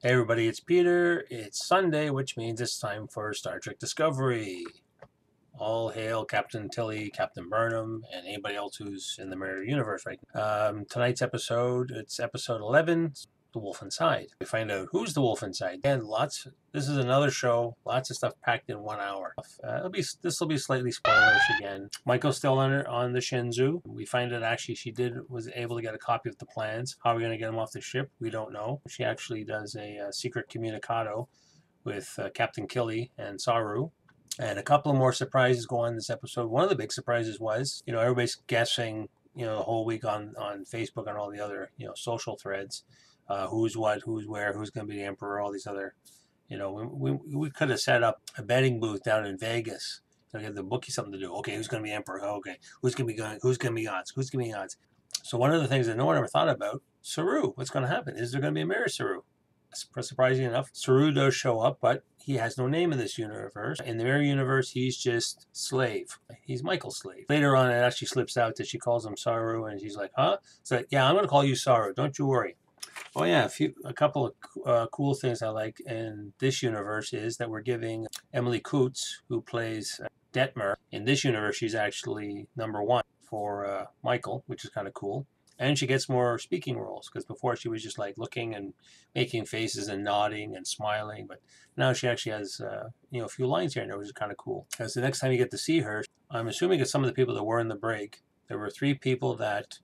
Hey everybody, it's Peter. It's Sunday, which means it's time for Star Trek Discovery. All hail Captain Tilly, Captain Burnham, and anybody else who's in the Mirror Universe right now. Tonight's episode, it's episode 11, The Wolf Inside. We find out who's the wolf inside. And this is another show, lots of stuff packed in 1 hour. This will be slightly spoilerish again. Michael's still on the Shenzhou. We find out actually was able to get a copy of the plans. How are we going to get him off the ship? We don't know. She actually does a secret communicado with Captain Killy and Saru. And a couple of more surprises go on in this episode. One of the big surprises was, everybody's guessing, the whole week on Facebook and all the other, social threads, who's what, who's where, who's going to be the emperor, all these other, we could have set up a betting booth down in Vegas to give the bookie something to do. Okay, who's going to be emperor? Okay, who's going to be going? Who's going to be odds? Who's going to be odds? So one of the things that no one ever thought about, Saru. What's going to happen? Is there going to be a mirror Saru? Surprisingly enough, Saru does show up, but he has no name in this universe. In the Mirror universe, he's just Slave. He's Michael's slave. Later on, it actually slips out that she calls him Saru, and she's like, huh? So, yeah, I'm going to call you Saru. Don't you worry. Oh, yeah, a couple of cool things I like in this universe is that we're giving Emily Coates, who plays Detmer. In this universe, she's actually #1 for Michael, which is kind of cool. And she gets more speaking roles because before she was just like looking and making faces and nodding and smiling, but now she actually has a few lines here and there, which is kind of cool. Because the next time you get to see her, I'm assuming it's some of the people that were in the break. There were 3 people that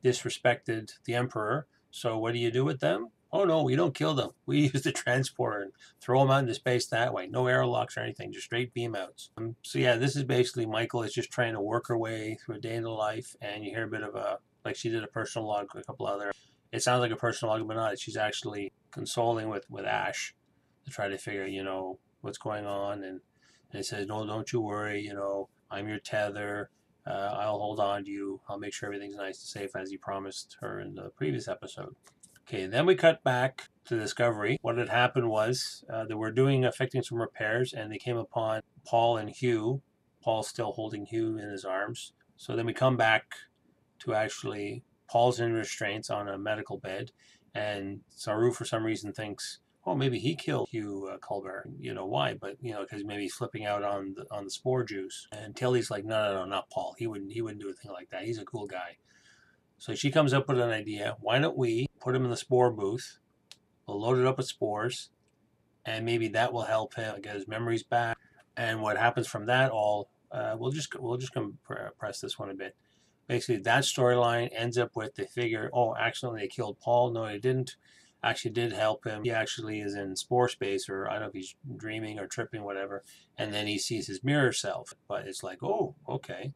disrespected the Emperor. So what do you do with them? Oh no, we don't kill them. We use the transporter and throw them out into space that way. No airlocks or anything, just straight beam outs. So yeah, this is basically Michael is just trying to work her way through a day in the life, and you hear a bit of like she did a personal log, a couple other. It sounds like a personal log, but not. She's actually consoling with Ash to try to figure, what's going on, and it says, no, don't you worry, I'm your tether. I'll hold on to you. I'll make sure everything's nice and safe as he promised her in the previous episode. Okay, then we cut back to Discovery. What had happened was they were effecting some repairs, and they came upon Paul and Hugh. Paul's still holding Hugh in his arms. So then we come back to actually Paul's in restraints on a medical bed, and Saru for some reason thinks, oh, maybe he killed Hugh Culber. Why? But because maybe he's flipping out on the spore juice. And Tilly's like, no, not Paul. He wouldn't do a thing like that. He's a cool guy. So she comes up with an idea. Why don't we put him in the spore booth? We'll load it up with spores, and maybe that will help him get his memories back. And what happens from that all, we'll just compress this one a bit. Basically, that storyline ends up with they figure, oh, accidentally they killed Paul. No, they didn't. Actually, did help him. He actually is in spore space, or I don't know if he's dreaming or tripping, whatever. And then he sees his mirror self. But it's like, oh, okay.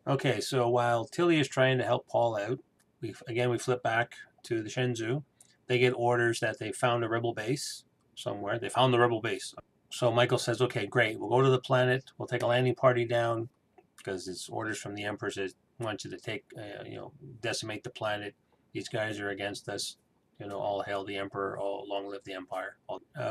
Okay, so while Tilly is trying to help Paul out, we flip back to the Shenzhou. They get orders that they found a rebel base somewhere. They found the rebel base. So Michael says, okay, great. We'll go to the planet. We'll take a landing party down because it's orders from the Emperor says, want you to take, decimate the planet. These guys are against us. All hail the Emperor. All long live the Empire.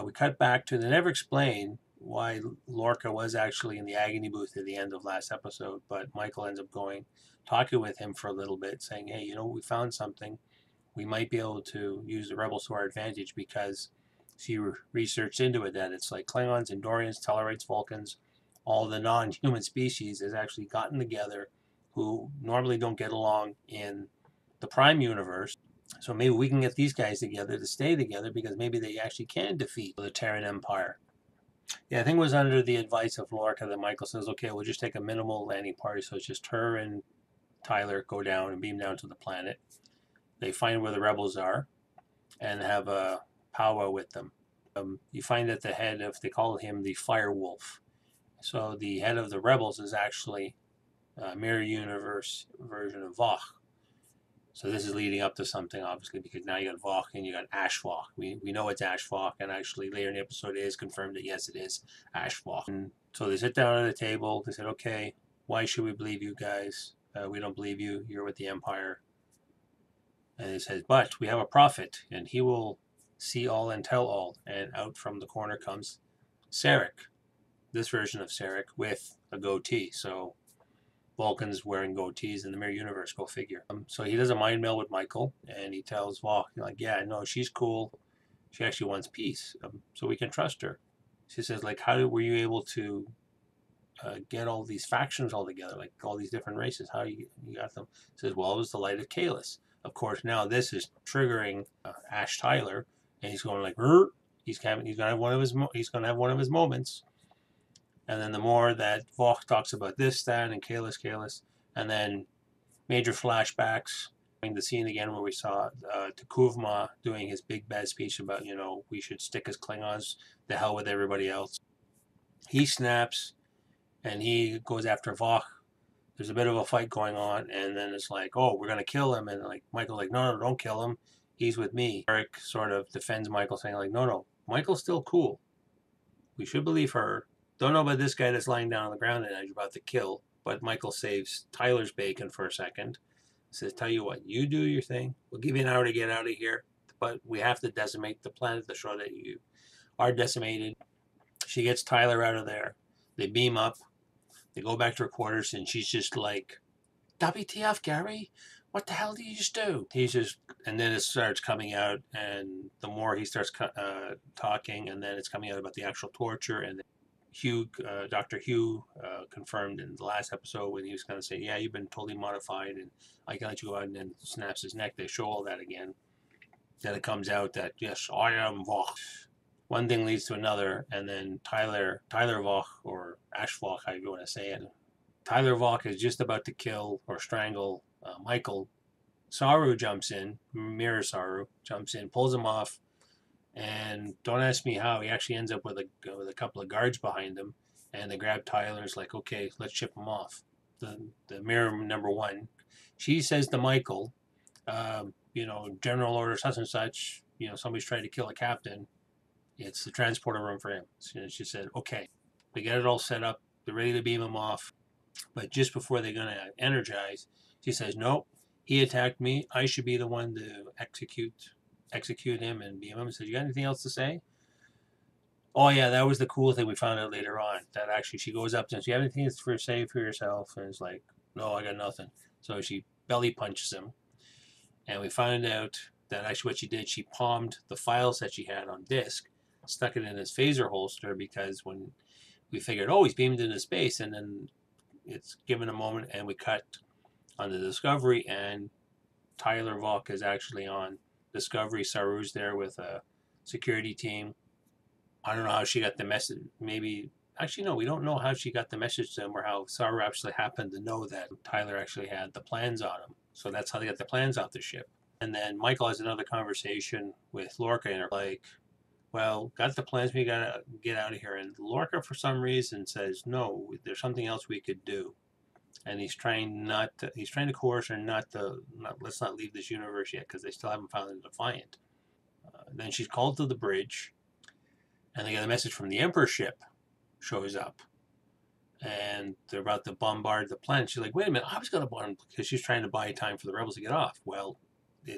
We cut back to, they never explain why Lorca was actually in the agony booth at the end of last episode, but Michael ends up talking with him for a little bit, saying, hey, we found something. We might be able to use the rebels to our advantage because she researched into it that it's like Klingons, Andorians, Tellarites, Vulcans, all the non-human species has actually gotten together who normally don't get along in the Prime universe. So maybe we can get these guys together to stay together because maybe they actually can defeat the Terran Empire. Yeah, I think it was under the advice of Lorca that Michael says, okay, we'll just take a minimal landing party. So it's just her and Tyler go down and beam down to the planet. They find where the rebels are and have a powwow with them. You find that the head of, they call him the Fire Wolf. So the head of the rebels is actually a Mirror Universe version of Vach. So this is leading up to something, obviously, because now you got Vach and you got Ash Vach. We know it's Ash Vach, and actually later in the episode it is confirmed that yes, it is Ash Vach. And so they sit down at the table. They said, okay, why should we believe you guys? We don't believe you. You're with the Empire. And it says, but we have a prophet, and he will see all and tell all. And out from the corner comes Sarek, this version of Sarek with a goatee. So Vulcans wearing goatees in the Mirror Universe, go figure. So he does a mind meld with Michael, and he tells Vach, like, yeah, no, she's cool. She actually wants peace, so we can trust her. She says, like, were you able to get all these factions all together, like all these different races? How you got them? She says, well, it was the light of Kalis. Of course, now this is triggering Ash Tyler, and he's going like, he's gonna have one of his moments. And then the more that Vok talks about this, that, and Kalis, and then major flashbacks. The scene again where we saw Takuvma doing his big bad speech about, we should stick as Klingons, the hell with everybody else. He snaps and he goes after Vok. There's a bit of a fight going on, and then it's like, oh, we're gonna kill him, and like Michael's like, no, don't kill him. He's with me. Eric sort of defends Michael, saying like, no, Michael's still cool. We should believe her. Don't know about this guy that's lying down on the ground and you're about to kill. But Michael saves Tyler's bacon for a second. Says, tell you what, you do your thing. We'll give you an hour to get out of here. But we have to decimate the planet to show that you are decimated. She gets Tyler out of there. They beam up. They go back to her quarters, and she's just like, WTF, Gary? What the hell did you just do? And then it starts coming out, and the more he starts talking, and then it's coming out about the actual torture, and Dr. Hugh confirmed in the last episode when he was going to say, yeah, you've been totally modified, and I can let you go out, and then snaps his neck. They show all that again. Then it comes out that, yes, I am Vok. One thing leads to another, and then Tyler Vok, or Ash Vok, however you want to say it. Tyler Vok is just about to kill or strangle Michael. Saru jumps in, Mirror Saru jumps in, pulls him off, and don't ask me how. He actually ends up with a couple of guards behind him, and they grab Tyler. It's like, okay, let's ship him off. The Mirror number one, she says to Michael, General Order such and such. Somebody's trying to kill a captain. It's the transporter room for him. So she said, okay, they get it all set up. They're ready to beam him off. But just before they're going to energize, she says, nope, he attacked me. I should be the one to execute him and beam him. He says, you got anything else to say? Oh, yeah, that was the cool thing we found out later on. That actually she goes up to him. Do you have anything to say for yourself? And it's like, no, I got nothing. So she belly punches him. And we find out that actually what she did, she palmed the files that she had on disk, stuck it in his phaser holster, because when we figured, oh, he's beamed into space, and then it's given a moment, and we cut on the Discovery, and Tyler Vok is actually on Discovery. Saru's there with a security team. I don't know how she got the message. Maybe, actually, no, we don't know how she got the message to him, or how Saru actually happened to know that Tyler actually had the plans on him. So that's how they got the plans off the ship. And then Michael has another conversation with Lorca, and they're like, well, got the plans, we gotta get out of here. And Lorca, for some reason, says, no, there's something else we could do. And he's trying to coerce her let's not leave this universe yet, because they still haven't found the Defiant. Then she's called to the bridge, and they get a message from the Emperor ship shows up. And they're about to bombard the planet. She's like, wait a minute, I was going to bomb, because she's trying to buy time for the rebels to get off. Well, I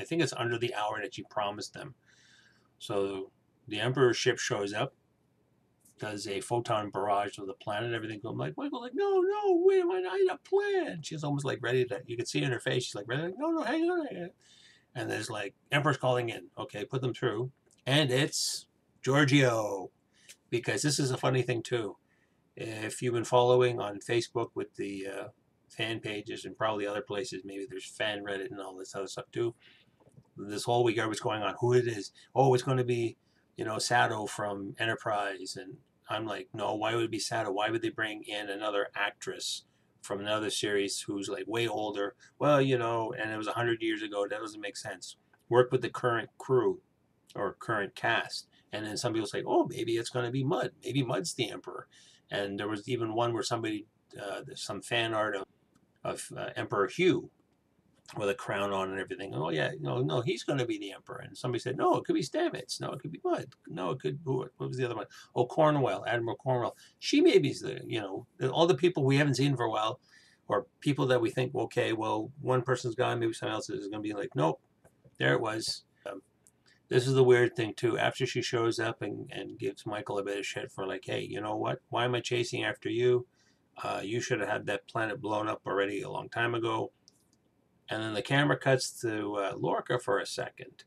think it's under the hour that she promised them. So the Emperor's ship shows up, does a photon barrage of the planet, everything goes like, Michael's like, no, wait a minute, I had a plan. She's almost like ready to, you can see in her face, she's like, ready, like, no, hang on. And there's like, Emperor's calling in. Okay, put them through. And it's Giorgio. Because this is a funny thing too. If you've been following on Facebook with the fan pages, and probably other places, maybe there's fan Reddit and all this other stuff too. This whole week, everybody's going on who it is. Oh, it's going to be, Sato from Enterprise. And I'm like, no, why would it be Sato? Why would they bring in another actress from another series who's like way older? Well, and it was 100 years ago. That doesn't make sense. Work with the current crew or current cast. And then somebody will say, oh, maybe it's going to be Mud. Maybe Mud's the Emperor. And there was even one where somebody, some fan art of Emperor Hugh, with a crown on and everything. Oh yeah, no, he's going to be the Emperor. And somebody said, no, it could be Stamets. No, it could be Mud. No, it could. What was the other one? Oh, Cornwell, Admiral Cornwell. She maybe's all the people we haven't seen for a while, or people that we think, okay, well, one person's gone, maybe someone else is going to be like, nope, there it was. This is the weird thing too. After she shows up and gives Michael a bit of shit for like, hey, you know what? Why am I chasing after you? You should have had that planet blown up already a long time ago. And then the camera cuts to Lorca for a second.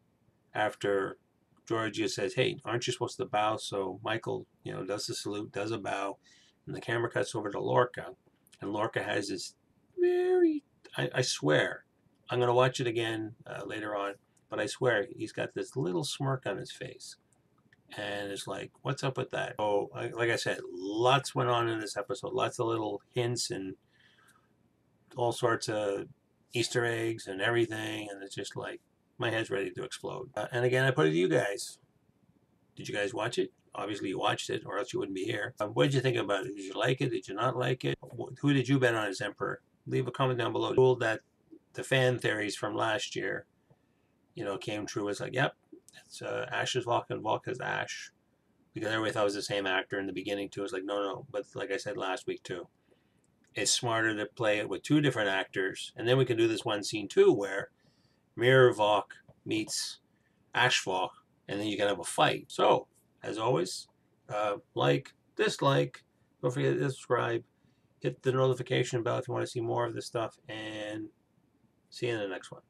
after Georgia says, "Hey, aren't you supposed to bow?" So Michael, does the salute, does a bow, and the camera cuts over to Lorca, and Lorca has this very, I swear, I'm gonna watch it again later on, but I swear he's got this little smirk on his face, and it's like, what's up with that? Oh, like I said, lots went on in this episode, lots of little hints and all sorts of Easter eggs and everything, and it's just like my head's ready to explode. And again, I put it to you guys. Did you guys watch it? Obviously, you watched it, or else you wouldn't be here. What did you think about it? Did you like it? Did you not like it? Who did you bet on as Emperor? Leave a comment down below. Ruled that the fan theories from last year, came true. It's like, yep, it's Ash is Volk and Volk is Ash. Because everybody thought it was the same actor in the beginning too. It's like, no. But like I said last week too, it's smarter to play it with two different actors, and then we can do this one scene too, where Mirror Volk meets Ash Volk, and then you can have a fight. So, as always, like, dislike, don't forget to subscribe, hit the notification bell if you want to see more of this stuff, and see you in the next one.